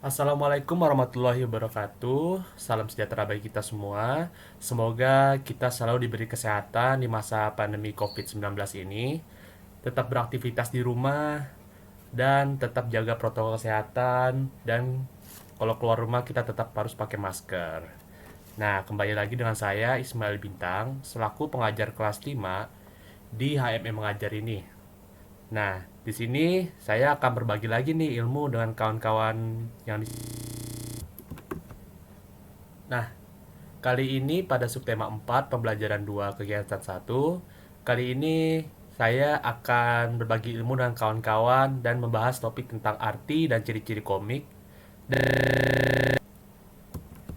Assalamualaikum warahmatullahi wabarakatuh. Salam sejahtera bagi kita semua. Semoga kita selalu diberi kesehatan di masa pandemi COVID-19 ini. Tetap beraktivitas di rumah dan tetap jaga protokol kesehatan, dan kalau keluar rumah kita tetap harus pakai masker. Nah, kembali lagi dengan saya Ismail Bintang selaku pengajar kelas 5 di HMM Mengajar ini. Nah, di sini saya akan berbagi lagi nih ilmu dengan kawan-kawan yang di. Nah, kali ini pada subtema 4 pembelajaran 2 kegiatan 1, kali ini saya akan berbagi ilmu dengan kawan-kawan dan membahas topik tentang arti dan ciri-ciri komik.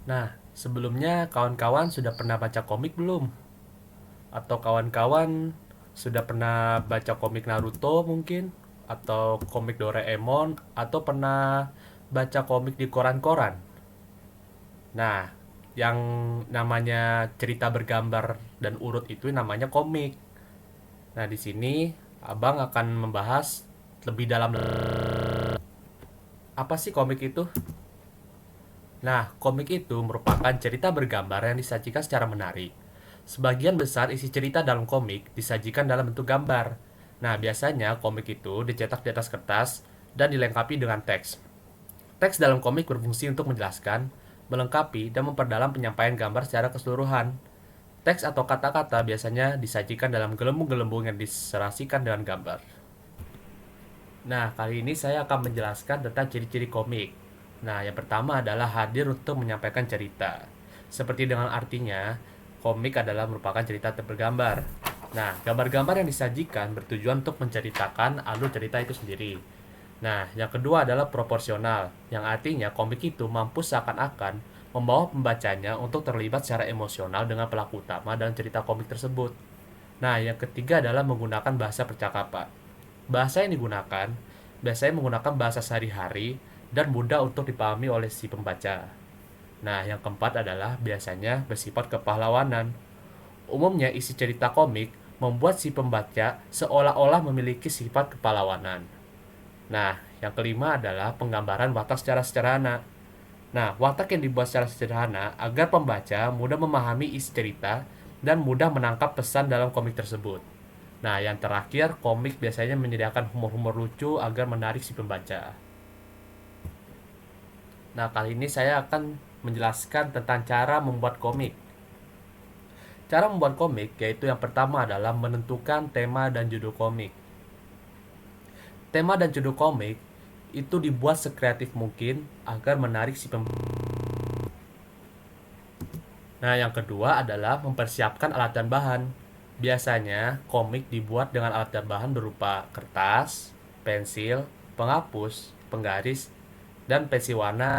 Nah, sebelumnya kawan-kawan sudah pernah baca komik belum? Atau kawan-kawan sudah pernah baca komik Naruto mungkin? Atau komik Doraemon? Atau pernah baca komik di koran-koran? Nah, yang namanya cerita bergambar dan urut itu namanya komik. Nah, di sini Abang akan membahas lebih dalam apa sih komik itu. Nah, komik itu merupakan cerita bergambar yang disajikan secara menarik. Sebagian besar isi cerita dalam komik disajikan dalam bentuk gambar. Nah, biasanya komik itu dicetak di atas kertas dan dilengkapi dengan teks. Teks dalam komik berfungsi untuk menjelaskan, melengkapi, dan memperdalam penyampaian gambar secara keseluruhan. Teks atau kata-kata biasanya disajikan dalam gelembung-gelembung yang diserasikan dengan gambar. Nah, kali ini saya akan menjelaskan tentang ciri-ciri komik. Nah, yang pertama adalah hadir untuk menyampaikan cerita. Seperti dengan artinya, komik adalah merupakan cerita bergambar. Nah, gambar-gambar yang disajikan bertujuan untuk menceritakan alur cerita itu sendiri. Nah, yang kedua adalah proporsional, yang artinya komik itu mampu seakan-akan membawa pembacanya untuk terlibat secara emosional dengan pelaku utama dalam cerita komik tersebut. Nah, yang ketiga adalah menggunakan bahasa percakapan. Bahasa yang digunakan biasanya menggunakan bahasa sehari-hari dan mudah untuk dipahami oleh si pembaca. Nah, yang keempat adalah biasanya bersifat kepahlawanan. Umumnya isi cerita komik membuat si pembaca seolah-olah memiliki sifat kepahlawanan. Nah, yang kelima adalah penggambaran watak secara sederhana. Nah, watak yang dibuat secara sederhana agar pembaca mudah memahami isi cerita dan mudah menangkap pesan dalam komik tersebut. Nah, yang terakhir, komik biasanya menyediakan humor-humor lucu agar menarik si pembaca. Nah, kali ini saya akan menjelaskan tentang cara membuat komik. Cara membuat komik yaitu yang pertama adalah menentukan tema dan judul komik. Tema dan judul komik itu dibuat sekreatif mungkin agar menarik si pembaca. Nah, yang kedua adalah mempersiapkan alat dan bahan. Biasanya, komik dibuat dengan alat dan bahan berupa kertas, pensil, penghapus, penggaris, dan pensil warna.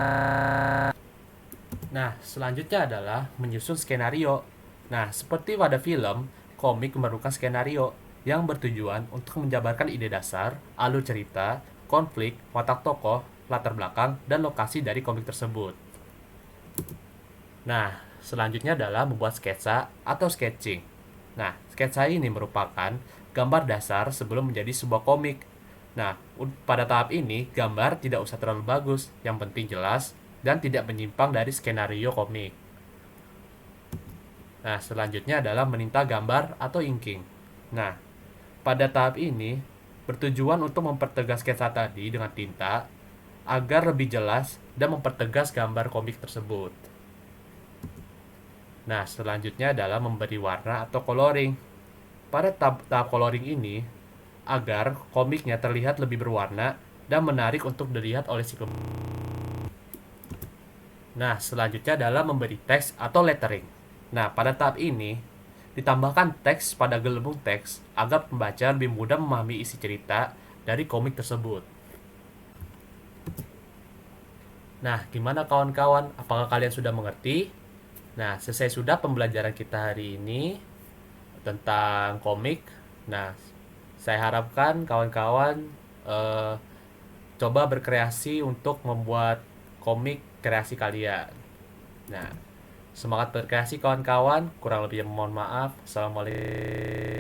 Nah, selanjutnya adalah menyusun skenario. Nah, seperti pada film, komik memerlukan skenario yang bertujuan untuk menjabarkan ide dasar, alur cerita, konflik, watak tokoh, latar belakang, dan lokasi dari komik tersebut. Nah, selanjutnya adalah membuat sketsa atau sketching. Nah, sketsa ini merupakan gambar dasar sebelum menjadi sebuah komik. Nah, pada tahap ini, gambar tidak usah terlalu bagus, yang penting jelas dan tidak menyimpang dari skenario komik. Nah, selanjutnya adalah meninta gambar atau inking. Nah, pada tahap ini, bertujuan untuk mempertegas sketsa tadi dengan tinta agar lebih jelas dan mempertegas gambar komik tersebut. Nah, selanjutnya adalah memberi warna atau coloring. Pada tahap coloring ini, agar komiknya terlihat lebih berwarna dan menarik untuk dilihat oleh si pembaca. Nah, selanjutnya adalah memberi teks atau lettering. Nah, pada tahap ini, ditambahkan teks pada gelembung teks agar pembaca lebih mudah memahami isi cerita dari komik tersebut. Nah, gimana kawan-kawan? Apakah kalian sudah mengerti? Nah, selesai sudah pembelajaran kita hari ini tentang komik. Nah, saya harapkan kawan-kawan eh, coba berkreasi untuk membuat komik kreasi kalian. Nah, semangat berkreasi kawan-kawan. Kurang lebih mohon maaf. Assalamualaikum.